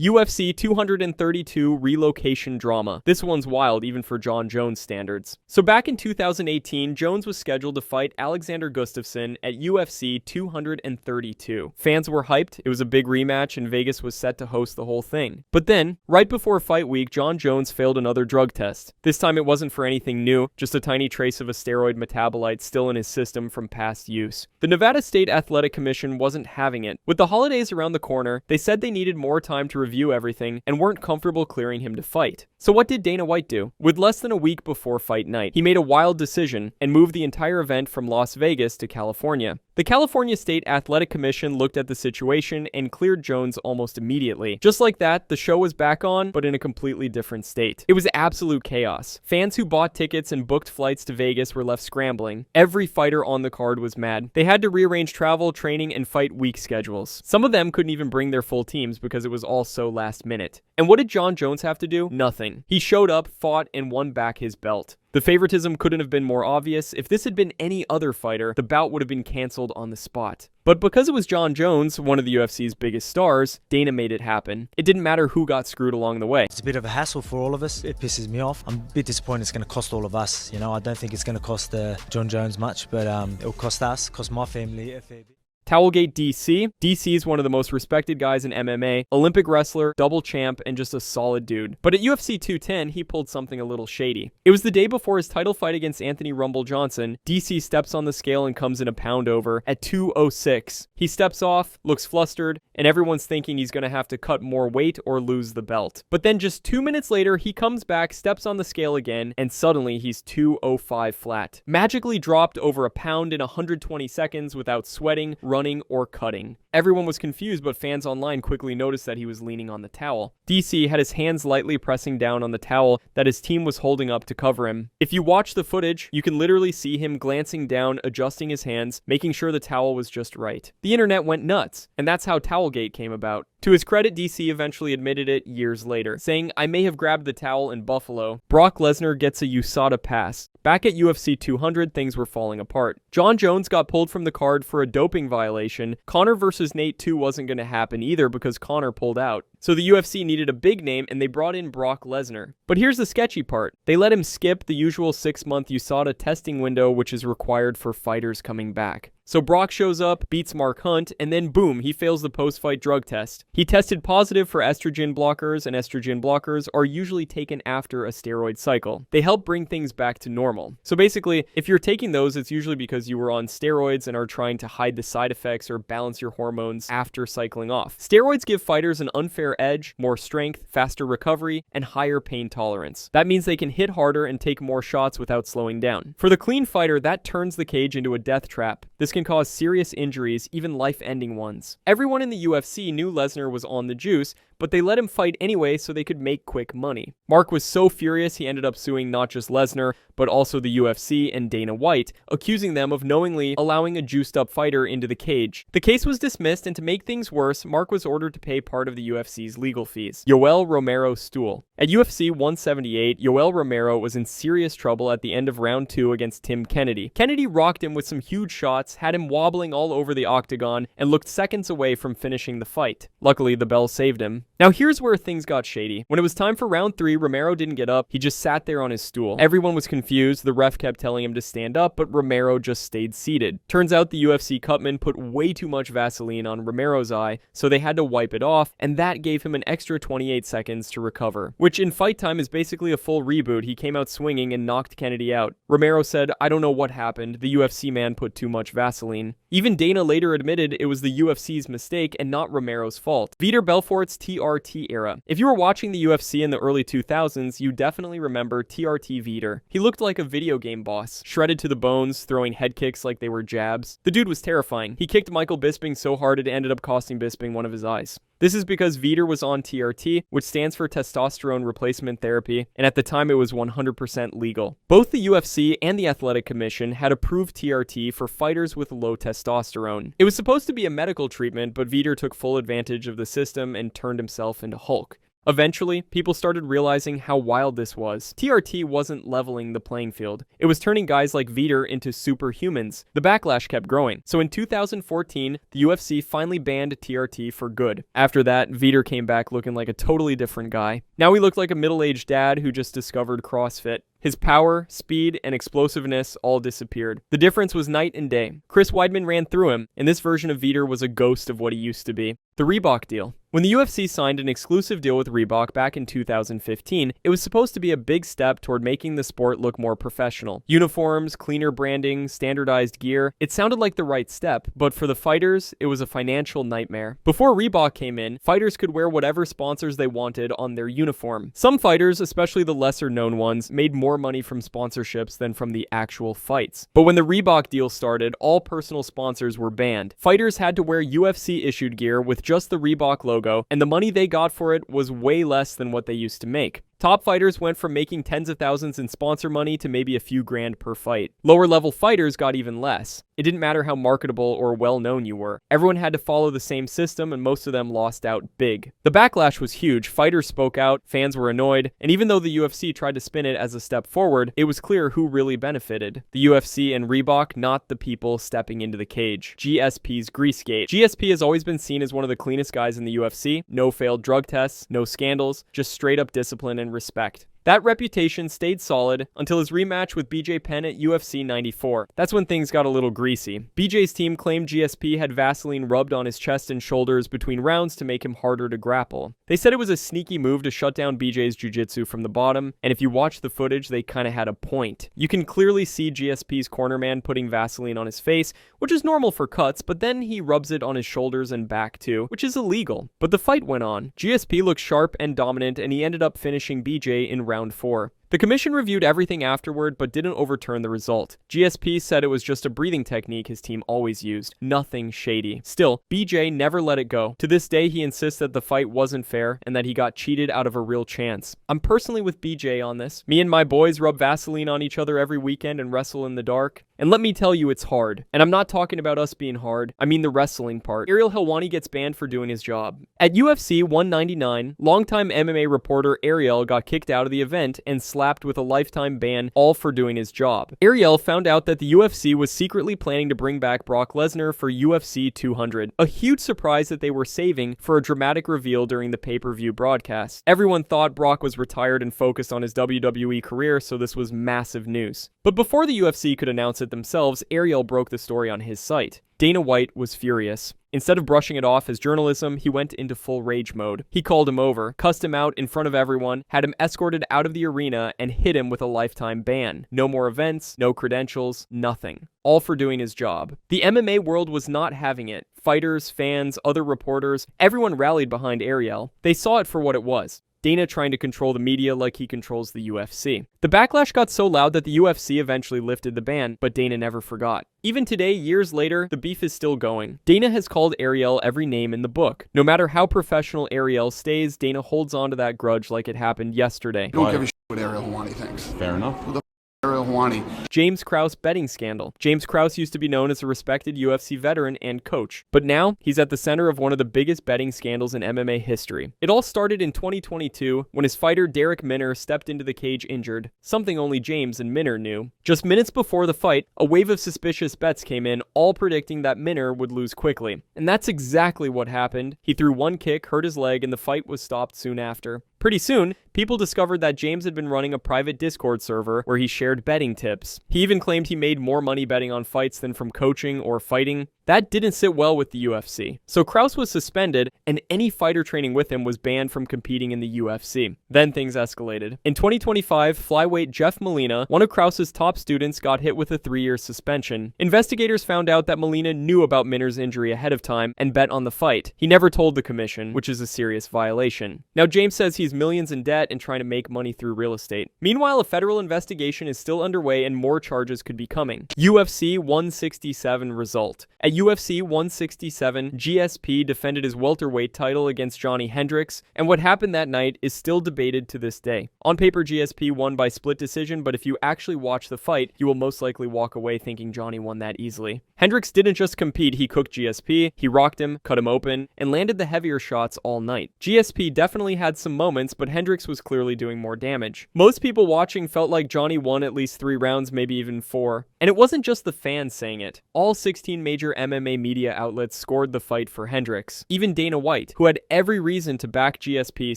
UFC 232 relocation drama. This one's wild even for Jon Jones standards. So back in 2018, Jones was scheduled to fight Alexander Gustafsson at UFC 232. Fans were hyped, it was a big rematch, and Vegas was set to host the whole thing. But then, right before fight week, Jon Jones failed another drug test. This time it wasn't for anything new, just a tiny trace of a steroid metabolite still in his system from past use. The Nevada State Athletic Commission wasn't having it. With the holidays around the corner, they said they needed more time to review everything and weren't comfortable clearing him to fight. So what did Dana White do? With less than a week before fight night, he made a wild decision and moved the entire event from Las Vegas to California. The California State Athletic Commission looked at the situation and cleared Jones almost immediately. Just like that, the show was back on, but in a completely different state. It was absolute chaos. Fans who bought tickets and booked flights to Vegas were left scrambling. Every fighter on the card was mad. They had to rearrange travel, training, and fight week schedules. Some of them couldn't even bring their full teams because it was all so last minute. And what did Jon Jones have to do? Nothing. He showed up, fought, and won back his belt. The favoritism couldn't have been more obvious. If this had been any other fighter, the bout would have been canceled on the spot. But because it was Jon Jones, one of the UFC's biggest stars, Dana made it happen. It didn't matter who got screwed along the way. It's a bit of a hassle for all of us. It pisses me off. I'm a bit disappointed it's going to cost all of us. I don't think it's going to cost Jon Jones much, but it'll cost us, cost my family a fair bit. Towelgate DC. DC is one of the most respected guys in MMA, Olympic wrestler, double champ, and just a solid dude. But at UFC 210, he pulled something a little shady. It was the day before his title fight against Anthony Rumble Johnson. DC steps on the scale and comes in a pound over at 206. He steps off, looks flustered, and everyone's thinking he's going to have to cut more weight or lose the belt. But then just 2 minutes later, he comes back, steps on the scale again, and suddenly he's 205 flat. Magically dropped over a pound in 120 seconds without sweating, running, or cutting. Everyone was confused, but fans online quickly noticed that he was leaning on the towel. DC had his hands lightly pressing down on the towel that his team was holding up to cover him. If you watch the footage, you can literally see him glancing down, adjusting his hands, making sure the towel was just right. The internet went nuts, and that's how Towelgate came about. To his credit, DC eventually admitted it years later, saying, "I may have grabbed the towel in Buffalo." Brock Lesnar gets a USADA pass. Back at UFC 200, things were falling apart. Jon Jones got pulled from the card for a doping violation. Conor versus Nate 2 wasn't going to happen either because Conor pulled out. So the UFC needed a big name and they brought in Brock Lesnar. But here's the sketchy part. They let him skip the usual 6-month USADA testing window, which is required for fighters coming back. So Brock shows up, beats Mark Hunt, and then boom, he fails the post-fight drug test. He tested positive for estrogen blockers, and estrogen blockers are usually taken after a steroid cycle. They help bring things back to normal. So basically, if you're taking those, it's usually because you were on steroids and are trying to hide the side effects or balance your hormones after cycling off. Steroids give fighters an unfair edge, more strength, faster recovery, and higher pain tolerance. That means they can hit harder and take more shots without slowing down. For the clean fighter, that turns the cage into a death trap. This can cause serious injuries, even life-ending ones. Everyone in the UFC knew Lesnar was on the juice, but they let him fight anyway so they could make quick money. Mark was so furious he ended up suing not just Lesnar, but also the UFC and Dana White, accusing them of knowingly allowing a juiced-up fighter into the cage. The case was dismissed, and to make things worse, Mark was ordered to pay part of the UFC's legal fees. Yoel Romero Stool. At UFC 178, Yoel Romero was in serious trouble at the end of round 2 against Tim Kennedy. Kennedy rocked him with some huge shots, had him wobbling all over the octagon, and looked seconds away from finishing the fight. Luckily, the bell saved him. Now here's where things got shady. When it was time for round 3, Romero didn't get up, he just sat there on his stool. Everyone was confused, the ref kept telling him to stand up, but Romero just stayed seated. Turns out the UFC cutman put way too much Vaseline on Romero's eye, so they had to wipe it off, and that gave him an extra 28 seconds to recover. Which in fight time is basically a full reboot. He came out swinging and knocked Kennedy out. Romero said, "I don't know what happened, the UFC man put too much Vaseline." Even Dana later admitted it was the UFC's mistake and not Romero's fault. Vitor Belfort's TRT Era. If you were watching the UFC in the early 2000s, you definitely remember TRT Vitor. He looked like a video game boss, shredded to the bones, throwing head kicks like they were jabs. The dude was terrifying. He kicked Michael Bisping so hard it ended up costing Bisping one of his eyes. This is because Vitor was on TRT, which stands for testosterone replacement therapy, and at the time it was 100% legal. Both the UFC and the Athletic Commission had approved TRT for fighters with low testosterone. It was supposed to be a medical treatment, but Vitor took full advantage of the system and turned himself into Hulk. Eventually, people started realizing how wild this was. TRT wasn't leveling the playing field. It was turning guys like Vitor into superhumans. The backlash kept growing. So in 2014, the UFC finally banned TRT for good. After that, Vitor came back looking like a totally different guy. Now he looked like a middle-aged dad who just discovered CrossFit. His power, speed, and explosiveness all disappeared. The difference was night and day. Chris Weidman ran through him, and this version of Vitor was a ghost of what he used to be. The Reebok Deal. When the UFC signed an exclusive deal with Reebok back in 2015, it was supposed to be a big step toward making the sport look more professional. Uniforms, cleaner branding, standardized gear. It sounded like the right step, but for the fighters, it was a financial nightmare. Before Reebok came in, fighters could wear whatever sponsors they wanted on their uniform. Some fighters, especially the lesser-known ones, made more money from sponsorships than from the actual fights. But when the Reebok deal started, all personal sponsors were banned. Fighters had to wear UFC-issued gear with just the Reebok logo, and the money they got for it was way less than what they used to make. Top fighters went from making tens of thousands in sponsor money to maybe a few grand per fight. Lower level fighters got even less. It didn't matter how marketable or well known you were. Everyone had to follow the same system, and most of them lost out big. The backlash was huge. Fighters spoke out, fans were annoyed, and even though the UFC tried to spin it as a step forward, it was clear who really benefited. The UFC and Reebok, not the people stepping into the cage. GSPs Greasegate. GSP has always been seen as one of the cleanest guys in the UFC. No failed drug tests, no scandals, just straight up discipline and respect. That reputation stayed solid until his rematch with BJ Penn at UFC 94. That's when things got a little greasy. BJ's team claimed GSP had Vaseline rubbed on his chest and shoulders between rounds to make him harder to grapple. They said it was a sneaky move to shut down BJ's jiu-jitsu from the bottom, and if you watch the footage, they kinda had a point. You can clearly see GSP's cornerman putting Vaseline on his face, which is normal for cuts, but then he rubs it on his shoulders and back too, which is illegal. But the fight went on. GSP looked sharp and dominant, and he ended up finishing BJ in round 4. The commission reviewed everything afterward, but didn't overturn the result. GSP said it was just a breathing technique his team always used. Nothing shady. Still, BJ never let it go. To this day, he insists that the fight wasn't fair and that he got cheated out of a real chance. I'm personally with BJ on this. Me and my boys rub Vaseline on each other every weekend and wrestle in the dark. And let me tell you, it's hard. And I'm not talking about us being hard. I mean the wrestling part. Ariel Helwani gets banned for doing his job. At UFC 199, longtime MMA reporter Ariel got kicked out of the event and slapped with a lifetime ban, all for doing his job. Ariel found out that the UFC was secretly planning to bring back Brock Lesnar for UFC 200. A huge surprise that they were saving for a dramatic reveal during the pay-per-view broadcast. Everyone thought Brock was retired and focused on his WWE career, so this was massive news. But before the UFC could announce it themselves, Ariel broke the story on his site. Dana White was furious. Instead of brushing it off as journalism, he went into full rage mode. He called him over, cussed him out in front of everyone, had him escorted out of the arena, and hit him with a lifetime ban. No more events, no credentials, nothing. All for doing his job. The MMA world was not having it. Fighters, fans, other reporters, everyone rallied behind Ariel. They saw it for what it was. Dana trying to control the media like he controls the UFC. The backlash got so loud that the UFC eventually lifted the ban, but Dana never forgot. Even today, years later, the beef is still going. Dana has called Ariel every name in the book. No matter how professional Ariel stays, Dana holds on to that grudge like it happened yesterday. Don't give a shit what Ariel Helwani thinks. Fair enough. Who the Ariel Helwani? James Krauss betting scandal. James Krauss used to be known as a respected UFC veteran and coach, but now he's at the center of one of the biggest betting scandals in MMA history. It all started in 2022 when his fighter Darrick Minner stepped into the cage injured, something only James and Minner knew. Just minutes before the fight, a wave of suspicious bets came in, all predicting that Minner would lose quickly. And that's exactly what happened. He threw one kick, hurt his leg, and the fight was stopped soon after. Pretty soon, people discovered that James had been running a private Discord server where he shared betting tips. He even claimed he made more money betting on fights than from coaching or fighting. That didn't sit well with the UFC. So Krauss was suspended, and any fighter training with him was banned from competing in the UFC. Then things escalated. In 2025, flyweight Jeff Molina, one of Krauss's top students, got hit with a 3-year suspension. Investigators found out that Molina knew about Minner's injury ahead of time and bet on the fight. He never told the commission, which is a serious violation. Now James says he's millions in debt and trying to make money through real estate. Meanwhile, a federal investigation is still underway and more charges could be coming. UFC 167 result. At UFC 167, GSP defended his welterweight title against Johnny Hendricks, and what happened that night is still debated to this day. On paper, GSP won by split decision, but if you actually watch the fight, you will most likely walk away thinking Johnny won that easily. Hendricks didn't just compete, he cooked GSP, he rocked him, cut him open, and landed the heavier shots all night. GSP definitely had some moments, but Hendricks was clearly doing more damage. Most people watching felt like Johnny won at least 3 rounds, maybe even 4. And it wasn't just the fans saying it. All 16 major MMA media outlets scored the fight for Hendricks. Even Dana White, who had every reason to back GSP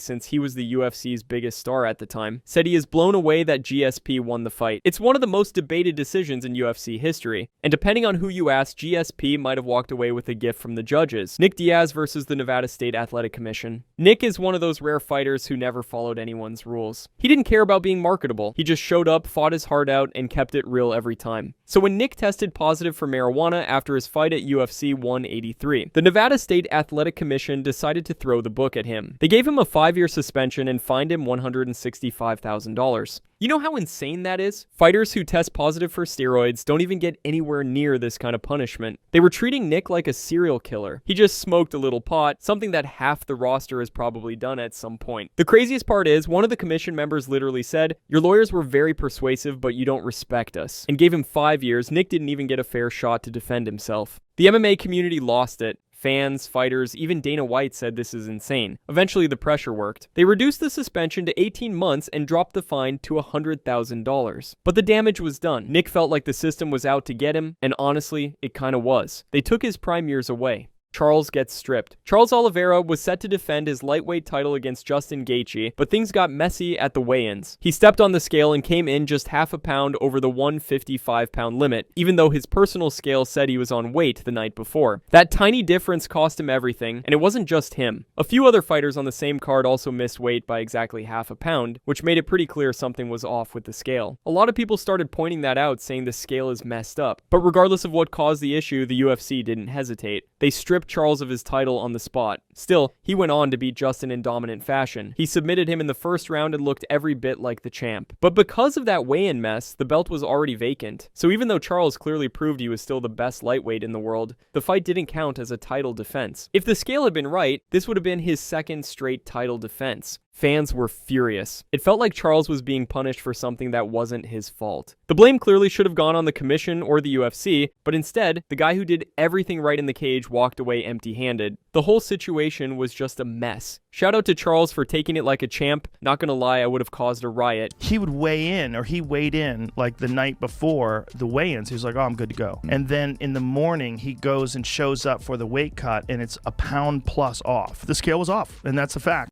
since he was the UFC's biggest star at the time, said he is blown away that GSP won the fight. It's one of the most debated decisions in UFC history, and depending on who you ask, GSP might have walked away with a gift from the judges. Nick Diaz versus the Nevada State Athletic Commission. Nick is one of those rare fighters who never followed anyone's rules. He didn't care about being marketable. He just showed up, fought his heart out, and kept it real every time. So when Nick tested positive for marijuana after his fight at UFC 183, the Nevada State Athletic Commission decided to throw the book at him. They gave him a 5-year suspension and fined him $165,000. You know how insane that is? Fighters who test positive for steroids don't even get anywhere near this kind of punishment. They were treating Nick like a serial killer. He just smoked a little pot, something that half the roster has probably done at some point. The craziest part is, one of the commission members literally said, "Your lawyers were very persuasive, but you don't respect us," and gave him 5 years. Nick didn't even get a fair shot to defend himself. The MMA community lost it. Fans, fighters, even Dana White said this is insane. Eventually, the pressure worked. They reduced the suspension to 18 months and dropped the fine to $100,000. But the damage was done. Nick felt like the system was out to get him, and honestly, it kinda was. They took his prime years away. Charles gets stripped. Charles Oliveira was set to defend his lightweight title against Justin Gaethje, but things got messy at the weigh-ins. He stepped on the scale and came in just half a pound over the 155-pound limit, even though his personal scale said he was on weight the night before. That tiny difference cost him everything, and it wasn't just him. A few other fighters on the same card also missed weight by exactly half a pound, which made it pretty clear something was off with the scale. A lot of people started pointing that out, saying the scale is messed up. But regardless of what caused the issue, the UFC didn't hesitate. They stripped Charles of his title on the spot. Still, he went on to beat Justin in dominant fashion. He submitted him in the first round and looked every bit like the champ. But because of that weigh-in mess, the belt was already vacant. So even though Charles clearly proved he was still the best lightweight in the world, the fight didn't count as a title defense. If the scale had been right, this would have been his second straight title defense. Fans were furious. It felt like Charles was being punished for something that wasn't his fault. The blame clearly should have gone on the commission or the UFC, but instead, the guy who did everything right in the cage walked away empty-handed. The whole situation was just a mess. Shout out to Charles for taking it like a champ. Not gonna lie, I would have caused a riot. He would weigh in, or he weighed in like the night before the weigh-ins. He was like, "Oh, I'm good to go." And then in the morning, he goes and shows up for the weight cut, and it's a pound plus off. The scale was off, and that's a fact.